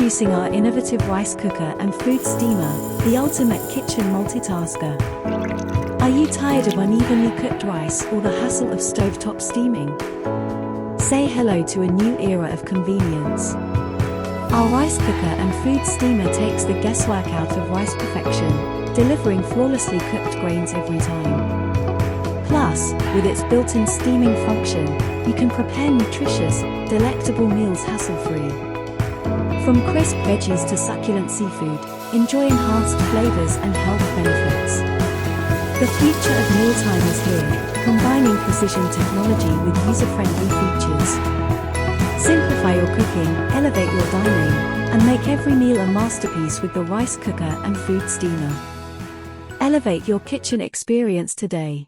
Introducing our innovative rice cooker and food steamer, the ultimate kitchen multitasker. Are you tired of unevenly cooked rice or the hassle of stovetop steaming? Say hello to a new era of convenience. Our rice cooker and food steamer takes the guesswork out of rice perfection, delivering flawlessly cooked grains every time. Plus, with its built-in steaming function, you can prepare nutritious, delectable meals hassle-free. From crisp veggies to succulent seafood, enjoy enhanced flavors and health benefits. The future of mealtime is here, combining precision technology with user-friendly features. Simplify your cooking, elevate your dining, and make every meal a masterpiece with the rice cooker and food steamer. Elevate your kitchen experience today.